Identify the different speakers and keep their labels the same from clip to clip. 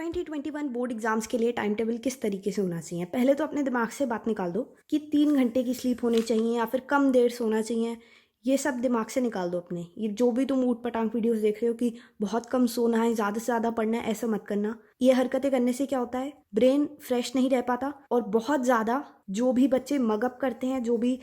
Speaker 1: 2021 board exams के लिए time table किस तरीके से होना चाहिए? पहले तो अपने दिमाग से बात निकाल दो कि 3 घंटे की स्लीप होनी चाहिए या फिर कम देर सोना चाहिए। ये सब दिमाग से निकाल दो अपने। ये जो भी तुम ऊट पटांग वीडियोस देख रहे हो कि बहुत कम सोना है, ज़्यादा से ज़्यादा पढ़ना है, ऐसा मत करना। ये हरकतें करने से क्या होता है, ब्रेन फ्रेश नहीं रह पाता और बहुत ज़्यादा जो भी बच्चे मगअप करते हैं, जो भी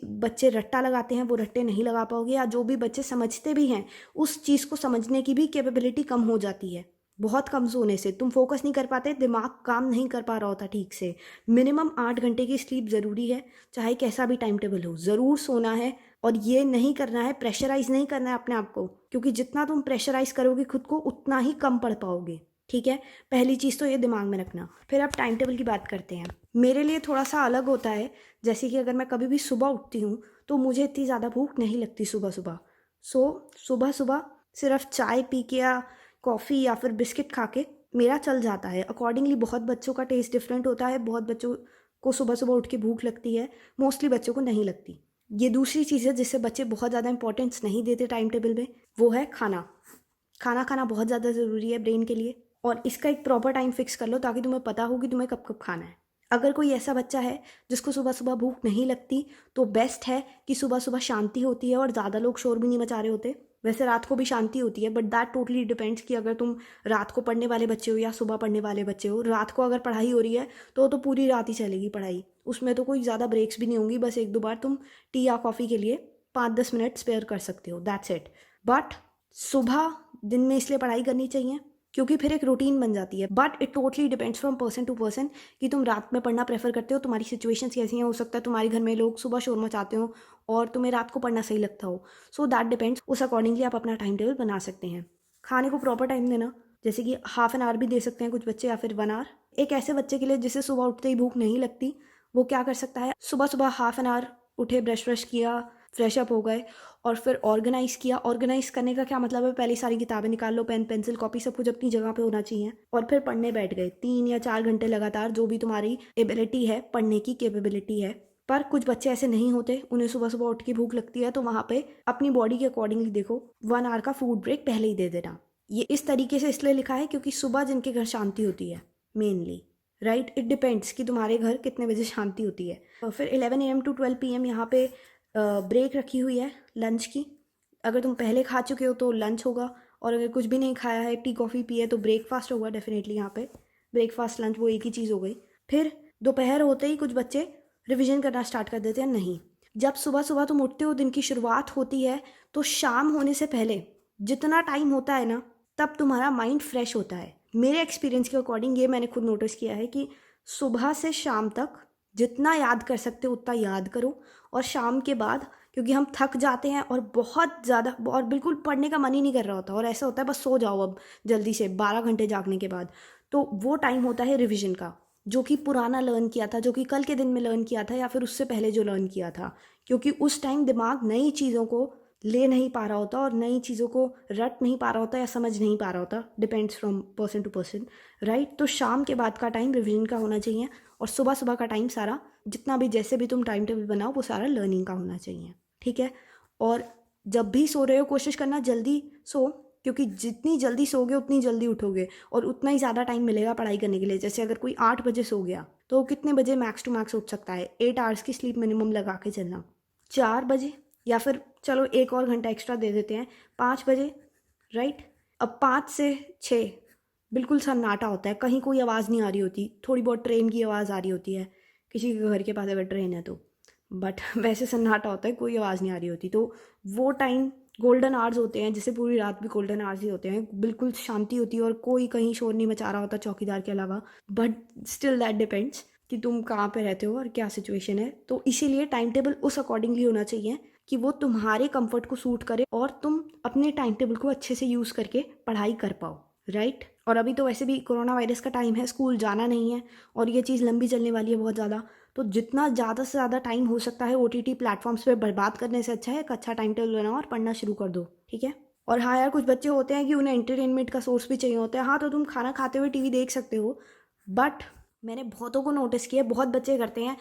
Speaker 1: बच्चे रट्टा लगाते हैं वो रट्टे नहीं लगा पाओगे, या जो भी बच्चे समझते भी हैं उस चीज़ को समझने की भी कैपेबिलिटी कम हो जाती है। बहुत कम सोने से तुम फोकस नहीं कर पाते, दिमाग काम नहीं कर पा रहा होता ठीक से। मिनिमम 8 घंटे की स्लीप ज़रूरी है, चाहे कैसा भी टाइम टेबल हो, ज़रूर सोना है। और ये नहीं करना है, प्रेशराइज नहीं करना है अपने आप को, क्योंकि जितना तुम प्रेशराइज करोगे खुद को उतना ही कम पढ़ पाओगे। ठीक है, पहली चीज़ तो ये दिमाग में रखना। फिर अब टाइम टेबल की बात करते हैं। मेरे लिए थोड़ा सा अलग होता है। जैसे कि अगर मैं कभी भी सुबह उठती हूँ तो मुझे इतनी ज़्यादा भूख नहीं लगती सुबह सुबह। सुबह सुबह सिर्फ चाय पी के या कॉफ़ी या फिर बिस्किट खा के मेरा चल जाता है। अकॉर्डिंगली बहुत बच्चों का टेस्ट डिफरेंट होता है, बहुत बच्चों को सुबह सुबह उठ के भूख लगती है, मोस्टली बच्चों को नहीं लगती। ये दूसरी चीज़ है जिससे बच्चे बहुत ज़्यादा इंपॉर्टेंस नहीं देते टाइम टेबल में, वो है खाना। खाना खाना बहुत ज़्यादा ज़रूरी है ब्रेन के लिए, और इसका एक प्रॉपर टाइम फिक्स कर लो ताकि तुम्हें पता हो कि तुम्हें कब कब खाना है। अगर कोई ऐसा बच्चा है जिसको सुबह सुबह भूख नहीं लगती, तो बेस्ट है कि सुबह सुबह शांति होती है और ज़्यादा लोग शोर भी नहीं मचा रहे होते। वैसे रात को भी शांति होती है, बट दैट टोटली डिपेंड्स कि अगर तुम रात को पढ़ने वाले बच्चे हो या सुबह पढ़ने वाले बच्चे हो। रात को अगर पढ़ाई हो रही है तो पूरी रात ही चलेगी पढ़ाई, उसमें तो कोई ज़्यादा ब्रेक्स भी नहीं होंगी, बस एक दो बार तुम टी या कॉफ़ी के लिए 5-10 मिनट स्पेयर कर सकते हो, दैट्स इट। बट सुबह दिन में इसलिए पढ़ाई करनी चाहिए क्योंकि फिर एक रूटीन बन जाती है। But it totally depends from person to person कि तुम रात में पढ़ना प्रेफर करते हो, तुम्हारी सिचुएशंस कैसी हैं। हो सकता है तुम्हारे घर में लोग सुबह शोर मचाते हो और तुम्हें रात को पढ़ना सही लगता हो। सो दैट डिपेंड्स, उस अकॉर्डिंगली आप अपना टाइम टेबल बना सकते हैं। खाने को प्रॉपर टाइम देना, जैसे कि हाफ एन आवर भी दे सकते हैं कुछ बच्चे, या फिर 1 आवर। एक ऐसे बच्चे के लिए जिसे सुबह उठते ही भूख नहीं लगती, वो क्या कर सकता है, सुबह सुबह हाफ एन आवर उठे, ब्रश व्रश किया, फ्रेश अप हो गए और फिर ऑर्गेनाइज़ किया। ऑर्गेनाइज़ करने का क्या मतलब है, पहले सारी किताबें निकाल लो, पेन पेंसिल कॉपी सब कुछ अपनी जगह पे होना चाहिए, और फिर पढ़ने बैठ गए 3 या 4 घंटे लगातार, जो भी तुम्हारी एबिलिटी है, पढ़ने की कैपेबिलिटी है। पर कुछ बच्चे ऐसे नहीं होते, उन्हें सुबह सुबह उठ के भूख लगती है, तो वहाँ पे अपनी बॉडी के अकॉर्डिंगली देखो, 1 आवर का फूड ब्रेक पहले ही दे देना। ये इस तरीके से इसलिए लिखा है क्योंकि सुबह जिनके घर शांति होती है मेनली, राइट, इट डिपेंड्स कि तुम्हारे घर कितने बजे शांति होती है। और फिर 11 AM to 12 PM यहाँ पे ब्रेक रखी हुई है लंच की। अगर तुम पहले खा चुके हो तो लंच होगा, और अगर कुछ भी नहीं खाया है, टी कॉफ़ी पी है, तो ब्रेकफास्ट होगा डेफिनेटली। यहाँ पे ब्रेकफास्ट लंच वो एक ही चीज़ हो गई। फिर दोपहर होते ही कुछ बच्चे रिवीजन करना स्टार्ट कर देते हैं। नहीं, जब सुबह सुबह तुम उठते हो, दिन की शुरुआत होती है, तो शाम होने से पहले जितना टाइम होता है ना, तब तुम्हारा माइंड फ्रेश होता है। मेरे एक्सपीरियंस के अकॉर्डिंग ये मैंने खुद नोटिस किया है कि सुबह से शाम तक जितना याद कर सकते हो उतना याद करो, और शाम के बाद, क्योंकि हम थक जाते हैं और बहुत ज़्यादा, और बिल्कुल पढ़ने का मन ही नहीं कर रहा होता, और ऐसा होता है बस सो जाओ अब जल्दी से 12 घंटे जागने के बाद, तो वो टाइम होता है रिवीजन का, जो कि पुराना लर्न किया था, जो कि कल के दिन में लर्न किया था, या फिर उससे पहले जो लर्न किया था। क्योंकि उस टाइम दिमाग नई चीज़ों को ले नहीं पा रहा होता और नई चीज़ों को रट नहीं पा रहा होता या समझ नहीं पा रहा होता, depends from person to person, right. तो शाम के बाद का टाइम रिवीजन का होना चाहिए, और सुबह सुबह का टाइम सारा जितना भी जैसे भी तुम टाइम टेबल बनाओ वो सारा लर्निंग का होना चाहिए। ठीक है, और जब भी सो रहे हो कोशिश करना जल्दी सो, क्योंकि जितनी जल्दी सोगे उतनी जल्दी उठोगे और उतना ही ज़्यादा टाइम मिलेगा पढ़ाई करने के लिए। जैसे अगर कोई 8 बजे सो गया तो कितने बजे मैक्स टू मैक्स उठ सकता है, 8 आवर्स की स्लीप मिनिमम लगा के चलना। 4 बजे, या फिर चलो एक और घंटा एक्स्ट्रा दे देते हैं, 5 बजे, राइट। अब 5 से 6 बिल्कुल सन्नाटा होता है, कहीं कोई आवाज़ नहीं आ रही होती, थोड़ी बहुत ट्रेन की आवाज़ आ रही होती है किसी के घर के पास अगर ट्रेन है तो, बट वैसे सन्नाटा होता है, कोई आवाज़ नहीं आ रही होती। तो वो टाइम गोल्डन आवर्स होते हैं, जैसे पूरी रात भी गोल्डन आवर्स ही होते हैं, बिल्कुल शांति होती है और कोई कहीं शोर नहीं मचा रहा होता चौकीदार के अलावा। बट स्टिल दैट डिपेंड्स कि तुम कहाँ पे रहते हो और क्या सिचुएशन है। तो इसीलिए टाइम टेबल उस अकॉर्डिंगली होना चाहिए कि वो तुम्हारे कंफर्ट को सूट करे और तुम अपने टाइम टेबल को अच्छे से यूज़ करके पढ़ाई कर पाओ, राइट। और अभी तो वैसे भी कोरोना वायरस का टाइम है, स्कूल जाना नहीं है और ये चीज़ लंबी चलने वाली है बहुत ज़्यादा। तो जितना ज़्यादा से ज़्यादा टाइम हो सकता है OTT प्लेटफॉर्म्स पे बर्बाद करने से अच्छा है एक अच्छा टाइम टेबल बनाओ और पढ़ना शुरू कर दो। ठीक है, और हाँ यार, कुछ बच्चे होते हैं कि उन्हें एंटरटेनमेंट का सोर्स भी चाहिए होता है। हाँ, तो तुम खाना खाते हुए टीवी देख सकते हो, बट मैंने बहुतों को नोटिस किया, बहुत बच्चे करते हैं,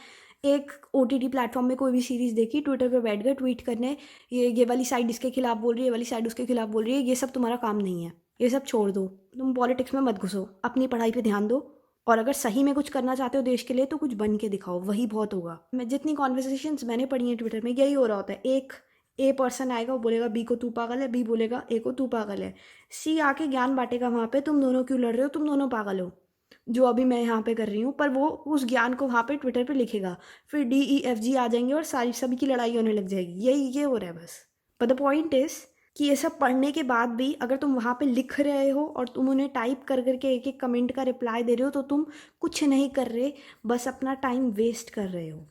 Speaker 1: एक OTT प्लेटफॉर्म में कोई भी सीरीज़ देखी, ट्विटर पे बैठ गए ट्वीट करने, ये वाली साइड इसके खिलाफ बोल रही है, ये वाली साइड उसके खिलाफ बोल रही है। ये सब तुम्हारा काम नहीं है। ये सब छोड़ दो, तुम पॉलिटिक्स में मत घुसो, अपनी पढ़ाई पे ध्यान दो। और अगर सही में कुछ करना चाहते हो देश के लिए तो कुछ बन के दिखाओ, वही बहुत होगा। मैं जितनी कॉन्वर्सेशंस मैंने पढ़ी हैं ट्विटर में, यही हो रहा होता है। एक ए पर्सन आएगा, वो बोलेगा बी को तू पागल है, बी बोलेगा ए को तू पागल है, सी आके ज्ञान बांटेगा वहाँ पे, तुम दोनों क्यों लड़ रहे हो, तुम दोनों पागल हो, जो अभी मैं यहाँ पे कर रही हूँ। पर वो उस ज्ञान को वहाँ पे ट्विटर पे लिखेगा, फिर DEFG आ जाएंगे और सारी सभी की लड़ाई होने लग जाएगी। ये हो रहा है बस। बट द पॉइंट इज़ कि ये सब पढ़ने के बाद भी अगर तुम वहाँ पे लिख रहे हो और तुम उन्हें टाइप कर करके एक एक कमेंट का रिप्लाई दे रहे हो, तो तुम कुछ नहीं कर रहे, बस अपना टाइम वेस्ट कर रहे हो।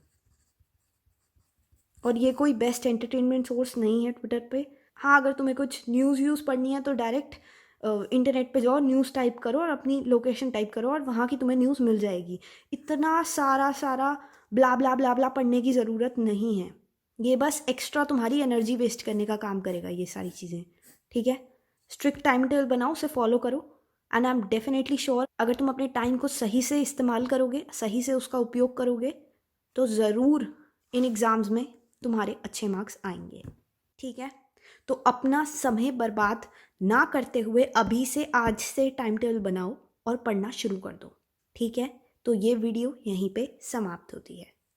Speaker 1: और ये कोई बेस्ट एंटरटेनमेंट सोर्स नहीं है ट्विटर पे। हाँ, अगर तुम्हें कुछ न्यूज़ पढ़नी है तो डायरेक्ट इंटरनेट पे जाओ, न्यूज़ टाइप करो और अपनी लोकेशन टाइप करो और वहाँ की तुम्हें न्यूज़ मिल जाएगी। इतना सारा ब्ला ब्ला ब्ला ब्ला पढ़ने की ज़रूरत नहीं है। ये बस एक्स्ट्रा तुम्हारी एनर्जी वेस्ट करने का काम करेगा ये सारी चीज़ें, ठीक है। स्ट्रिक्ट टाइम टेबल बनाओ, उसे फॉलो करो, and I am definitely sure अगर तुम अपने टाइम को सही से इस्तेमाल करोगे, सही से उसका उपयोग करोगे, तो ज़रूर इन एग्ज़ाम्स में तुम्हारे अच्छे मार्क्स आएंगे, ठीक है। तो अपना समय बर्बाद ना करते हुए अभी से, आज से टाइम टेबल बनाओ और पढ़ना शुरू कर दो, ठीक है। तो ये वीडियो यहीं पे समाप्त होती है।